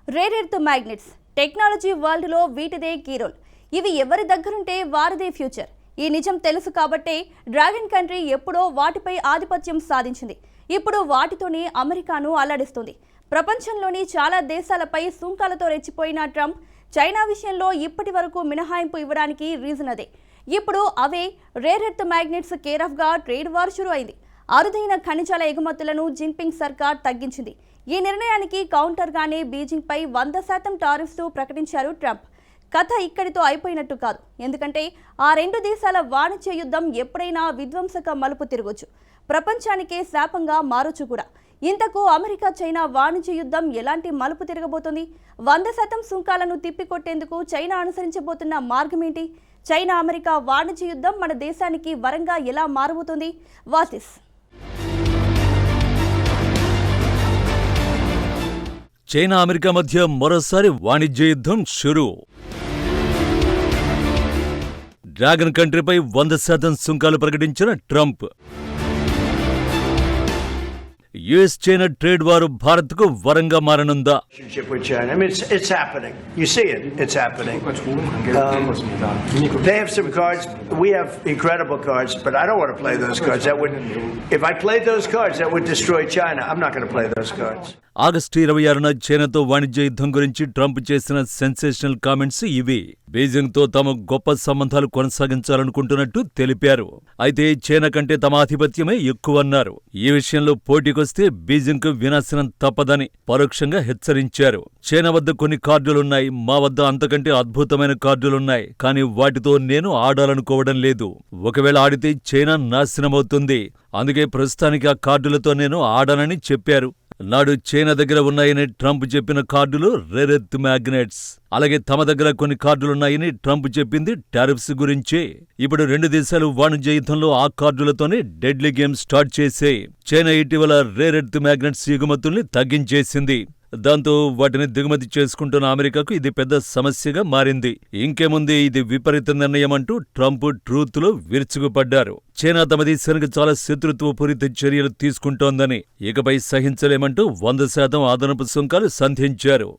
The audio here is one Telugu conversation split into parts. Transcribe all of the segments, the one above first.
రేర్ ఎర్త్ మ్యాగ్నెట్స్ టెక్నాలజీ వరల్డ్లో వీటిదే కీ రోల్. ఇవి ఎవరి దగ్గరుంటే వారిదే ఫ్యూచర్. ఈ నిజం తెలుసు కాబట్టే డ్రాగన్ కంట్రీ ఎప్పుడో వాటిపై ఆధిపత్యం సాధించింది. ఇప్పుడు వాటితోనే అమెరికాను అల్లాడిస్తుంది. ప్రపంచంలోని చాలా దేశాలపై సుంకాలతో రెచ్చిపోయిన ట్రంప్ చైనా విషయంలో ఇప్పటి వరకు మినహాయింపు ఇవ్వడానికి రీజన్ అదే. ఇప్పుడు అవే రేర్ ఎర్త్ మ్యాగ్నెట్స్ కేర్ ఆఫ్గా ట్రేడ్ వార్ షురు అయింది. అరుదైన ఖనిజాల ఎగుమతులను జిన్పింగ్ సర్కార్ తగ్గించింది. ఈ నిర్ణయానికి కౌంటర్గానే బీజింగ్పై 100% టారిఫ్స్ ప్రకటించారు ట్రంప్. కథ ఇక్కడితో అయిపోయినట్టు కాదు. ఎందుకంటే ఆ రెండు దేశాల వాణిజ్య యుద్ధం ఎప్పుడైనా విధ్వంసక మలుపు తిరగొచ్చు, ప్రపంచానికే శాపంగా మారొచ్చు కూడా. ఇంతకు అమెరికా చైనా వాణిజ్య యుద్ధం ఎలాంటి మలుపు తిరగబోతుంది? 100% సుంకాలను తిప్పికొట్టేందుకు చైనా అనుసరించబోతున్న మార్గం ఏంటి? చైనా అమెరికా వాణిజ్య యుద్ధం మన దేశానికి వరంగా ఎలా మారబోతుంది? వాట్ ఇస్ చైనా అమెరికా మధ్య మరోసారి వాణిజ్య యుద్ధం షురు. డ్రాగన్ కంట్రీపై 100% సుంకాలు ప్రకటించిన ట్రంప్. యుఎస్ చైనా ట్రేడ్ వారు భారత్కు వరంగా మారనుందా? With China. I mean, it's happening. You see it. It's happening. They have some cards. We have incredible cards, but I don't want to play those cards. If I played those cards, that would destroy China. I'm not going to play those cards. August 26న చైనాతో వాణిజ్య యుద్ధం గురించి ట్రంప్ చేసిన సెన్సేషనల్ కామెంట్స్ ఇవి. బీజింగ్తో తాము గొప్ప సంబంధాలు కొనసాగించాలనుకుంటున్నట్టు తెలిపారు. అయితే చైనా కంటే తమ ఆధిపత్యమే ఎక్కువన్నారు. ఈ విషయంలో పోటీకొస్తే బీజింగ్కు వినాశనం తప్పదని పరోక్షంగా హెచ్చరించారు. చైనా వద్ద కొన్ని కార్డులున్నాయి, మా వద్ద అంతకంటే అద్భుతమైన కార్డులున్నాయి, కానీ వాటితో నేను ఆడాలనుకోవడం లేదు. ఒకవేళ ఆడితే చైనా నాశనమవుతుంది. అందుకే ప్రస్తుతానికి ఆ కార్డులతో నేను ఆడనని చెప్పారు. నాడు చైనా దగ్గర ఉన్నాయని ట్రంప్ చెప్పిన కార్డులు రేర్ ఎర్త్ మ్యాగ్నెట్స్. అలాగే తమ దగ్గర కొన్ని కార్డులున్నాయని ట్రంప్ చెప్పింది టారిఫ్స్ గురించే. ఇప్పుడు రెండు దేశాలు వాణిజ్య యుద్ధంలో ఆ కార్డులతోనే డెడ్లీ గేమ్ స్టార్ట్ చేసే. చైనా ఇటీవల రేర్ ఎర్త్ మ్యాగ్నెట్స్ ఎగుమతుల్ని తగ్గించేసింది. దాంతో వాటిని దిగుమతి చేసుకుంటున్న అమెరికాకు ఇది పెద్ద సమస్యగా మారింది. ఇంకేముంది, ఇది విపరీత నిర్ణయం అంటూ ట్రంప్ ట్రూత్లో విరుచుకుపడ్డారు. చైనా తమ దేశానికి చాలా శత్రుత్వపూరిత చర్యలు తీసుకుంటోందని, ఇకపై సహించలేమంటూ 100% అదనపు సుంకాలు సంధించారు.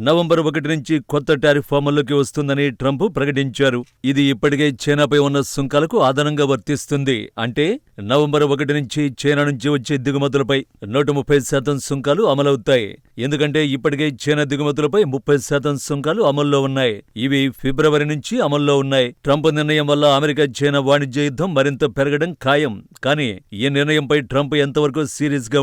నవంబర్ 1 నుంచి కొత్త టారిఫ్ అమల్లోకి వస్తుందని ట్రంప్ ప్రకటించారు. ఇది ఇప్పటికే చైనాపై ఉన్న సుంకాలకు అదనంగా వర్తిస్తుంది. అంటే నవంబర్ 1 నుంచి చైనా నుంచి వచ్చే దిగుమతులపై 130% సుంకాలు అమలవుతాయి. ఎందుకంటే ఇప్పటికే చైనా దిగుమతులపై 30% సుంకాలు అమల్లో ఉన్నాయి. ఇవి ఫిబ్రవరి నుంచి అమల్లో ఉన్నాయి. ట్రంప్ నిర్ణయం వల్ల అమెరికా చైనా వాణిజ్య యుద్ధం మరింత పెరగడం ఖాయం. కానీ ఈ నిర్ణయంపై ట్రంప్ ఎంతవరకు సీరియస్ గా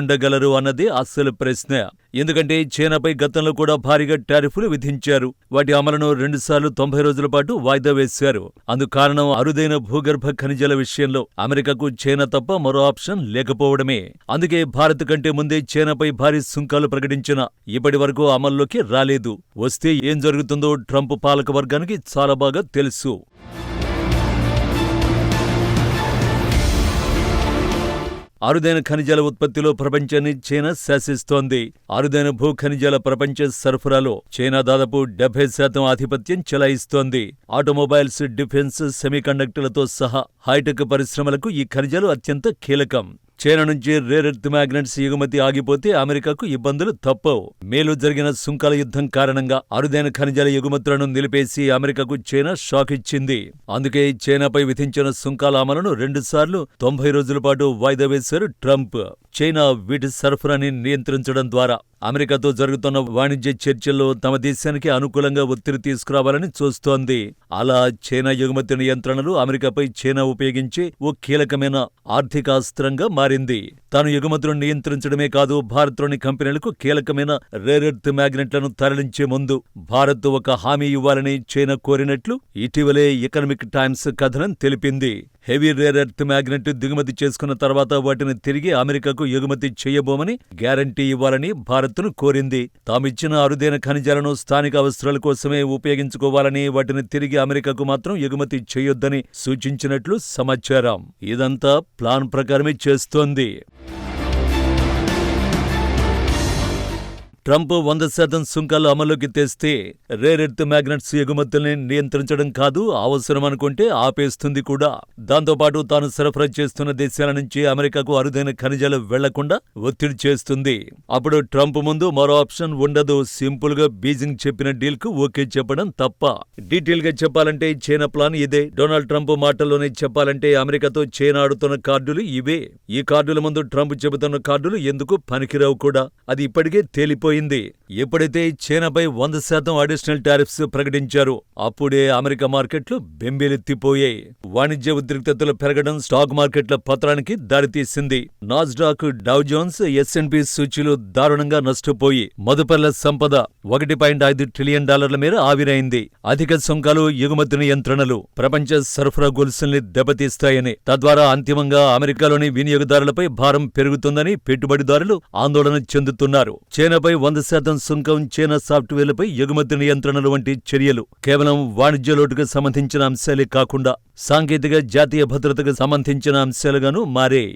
ఉండగలరు అన్నది అసలు ప్రశ్న. ఎందుకంటే చైనాపై గతంలో కూడా భారీగా టారిఫ్లు విధించారు. వాటి అమలును 2 సార్లు 90 రోజుల పాటు వాయిదా వేశారు. అందుకారణం అరుదైన భూగర్భ ఖనిజాల విషయంలో అమెరికాకు చైనా తప్ప మరో ఆప్షన్ లేకపోవడమే. అందుకే భారత్ కంటే ముందే చైనాపై భారీ సుంకాలు ప్రకటించినా ఇప్పటి వరకు అమల్లోకి రాలేదు. వస్తే ఏం జరుగుతుందో ట్రంప్ పాలక వర్గానికి చాలా బాగా తెలుసు. అరుదైన ఖనిజాల ఉత్పత్తిలో ప్రపంచాన్ని చైనా శాసిస్తోంది. అరుదైన భూ ఖనిజాల ప్రపంచ సరఫరాలో చైనా దాదాపు 70% ఆధిపత్యం చెలాయిస్తోంది. ఆటోమొబైల్స్, డిఫెన్స్, సెమీకండక్టర్లతో సహా హైటెక్ పరిశ్రమలకు ఈ ఖనిజాలు అత్యంత కీలకం. చైనా నుంచి రేర్ ఎర్త్ మ్యాగ్నెట్స్ ఎగుమతి ఆగిపోతే అమెరికాకు ఇబ్బందులు తప్పవు. మేలో జరిగిన సుంకాల యుద్ధం కారణంగా అరుదైన ఖనిజాల ఎగుమతులను నిలిపేసి అమెరికాకు చైనా షాక్ ఇచ్చింది. అందుకే చైనాపై విధించిన సుంకాల అమలును 2 సార్లు 90 రోజుల పాటు వాయిదా వేశారు ట్రంప్. చైనా వీటి సరఫరాని నియంత్రించడం ద్వారా అమెరికాతో జరుగుతున్న వాణిజ్య చర్చల్లో తమ దేశానికి అనుకూలంగా ఒత్తిడి తీసుకురావాలని చూస్తోంది. అలా చైనా ఎగుమతి నియంత్రణలు అమెరికాపై చైనా ఉపయోగించే ఓ కీలకమైన ఆర్థిక అస్త్రంగా మారింది. తాను ఎగుమతులను నియంత్రించడమే కాదు, భారత్లోని కంపెనీలకు కీలకమైన రేర్ ఎర్త్ మ్యాగ్నెట్లను తరలించే ముందు భారత్ ఒక హామీ ఇవ్వాలని చైనా కోరినట్లు ఇటీవలే ఎకనామిక్ టైమ్స్ కథనం తెలిపింది. హెవీ రేర్ ఎర్త్ మ్యాగ్నెట్ దిగుమతి చేసుకున్న తర్వాత వాటిని తిరిగి అమెరికాకు ఎగుమతి చేయబోమని గ్యారంటీ ఇవ్వాలని భారత్ను కోరింది. తామిచ్చిన అరుదైన ఖనిజాలను స్థానిక అవసరాల కోసమే ఉపయోగించుకోవాలని, వాటిని తిరిగి అమెరికాకు మాత్రం ఎగుమతి చేయొద్దని సూచించినట్లు సమాచారం. ఇదంతా ప్లాన్ ప్రకారమే చేస్తోంది. ట్రంప్ 100% సుంకాలు అమలులోకి తెస్తే రేర్ ఎర్త్ మ్యాగ్నెట్స్ ఎగుమతుల్ని నియంత్రించడం కాదు, అవసరం అనుకుంటే ఆపేస్తుంది కూడా. దాంతోపాటు తాను సరఫరా చేస్తున్న దేశాల నుంచి అమెరికాకు అరుదైన ఖనిజాలు వెళ్లకుండా ఒత్తిడి చేస్తుంది. అప్పుడు ట్రంప్ ముందు మరో ఆప్షన్ ఉండదు. సింపుల్ గా బీజింగ్ చెప్పిన డీల్ కు ఓకే చెప్పడం తప్ప. డీటెయిల్ గా చెప్పాలంటే చైనా ప్లాన్ ఇదే. డొనాల్డ్ ట్రంప్ మాటల్లోనే చెప్పాలంటే అమెరికాతో చైనా ఆడుతున్న కార్డులు ఇవే. ఈ కార్డుల ముందు ట్రంప్ చెబుతున్న కార్డులు ఎందుకు పనికిరావు కూడా. అది ఇప్పటికే తేలిపోయింది. ఎప్పుడైతే చైనాపై 100% అడిషనల్ టారిఫ్స్ ప్రకటించారో అప్పుడే అమెరికా మార్కెట్లు బెంబేలెత్తిపోయాయి. వాణిజ్య ఉద్రిక్తతలు పెరగడం స్టాక్ మార్కెట్ల పతనానికి దారితీసింది. నాస్డాక్, డౌ జోన్స్, S&P సూచీలు దారుణంగా నష్టపోయి మదుపర్ల సంపద $1.5 ట్రిలియన్ మేర ఆవిరైంది. అధిక సుంకాలు, ఎగుమతి నియంత్రణలు ప్రపంచ సరఫరా గొలుసుల్ని దెబ్బతీస్తాయని, తద్వారా అంతిమంగా అమెరికాలోని వినియోగదారులపై భారం పెరుగుతుందని పెట్టుబడిదారులు ఆందోళన చెందుతున్నారు. చైనాపై 100% సుంకం, చైనా సాఫ్ట్వేర్లపై ఎగుమతి నియంత్రణలు వంటి చర్యలు కేవలం వాణిజ్య లోటుకు సంబంధించిన అంశాలే కాకుండా సాంకేతిక, జాతీయ భద్రతకు సంబంధించిన అంశాలుగాను మారాయి.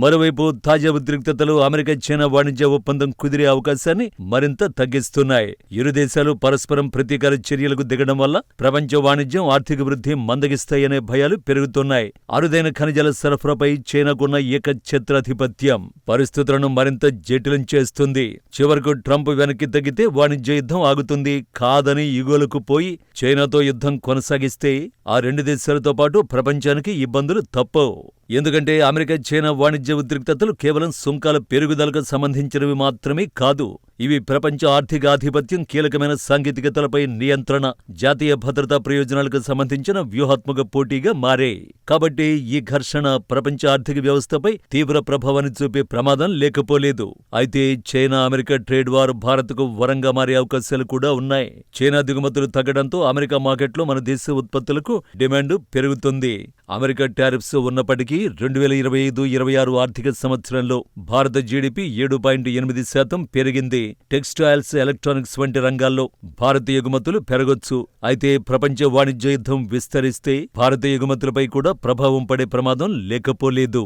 మరోవైపు తాజా ఉద్రిక్తతలు అమెరికా చైనా వాణిజ్య ఒప్పందం కుదిరే అవకాశాన్ని మరింత తగ్గిస్తున్నాయి. ఇరు దేశాలు పరస్పరం ప్రతీకార చర్యలకు దిగడం వల్ల ప్రపంచ వాణిజ్యం, ఆర్థిక వృద్ధి మందగిస్తాయనే భయాలు పెరుగుతున్నాయి. అరుదైన ఖనిజాల సరఫరాపై చైనాకున్న ఏకఛత్రాధిపత్యం పరిస్థితులను మరింత జటిలం చేస్తుంది. చివరకు ట్రంప్ వెనక్కి తగ్గితే వాణిజ్య యుద్ధం ఆగుతుంది. కాదని ఇగోలకు పోయి చైనాతో యుద్ధం కొనసాగిస్తే ఆ రెండు దేశాలతో పాటు ప్రపంచానికి ఇబ్బందులు తప్పవు. ఎందుకంటే అమెరికా చైనా వాణిజ్య ఉద్రిక్తతలు కేవలం సుంకాల పెరుగుదలకు సంబంధించినవి మాత్రమే కాదు. ఇవి ప్రపంచ ఆర్థిక ఆధిపత్యం, కీలకమైన సాంకేతికతలపై నియంత్రణ, జాతీయ భద్రతా ప్రయోజనాలకు సంబంధించిన వ్యూహాత్మక పోటీగా మారాయి. కాబట్టి ఈ ఘర్షణ ప్రపంచ ఆర్థిక వ్యవస్థపై తీవ్ర ప్రభావాన్ని చూపే ప్రమాదం లేకపోలేదు. అయితే చైనా అమెరికా ట్రేడ్ వార్ భారత్కు వరంగా మారే అవకాశాలు కూడా ఉన్నాయి. చైనా దిగుమతులు తగ్గడంతో అమెరికా మార్కెట్లో మన దేశ ఉత్పత్తులకు డిమాండ్ పెరుగుతుంది. అమెరికా టారిఫ్స్ ఉన్నప్పటికీ 2025-26 ఆర్థిక సంవత్సరంలో భారత జీడీపీ 7.8% పెరిగింది. టెక్స్టైల్స్, ఎలక్ట్రానిక్స్ వంటి రంగాల్లో భారతీయ ఎగుమతులు పెరగొచ్చు. అయితే ప్రపంచ వాణిజ్య యుద్ధం విస్తరిస్తే భారతీయ ఎగుమతులపై కూడా ప్రభావం పడే ప్రమాదం లేకపోలేదు.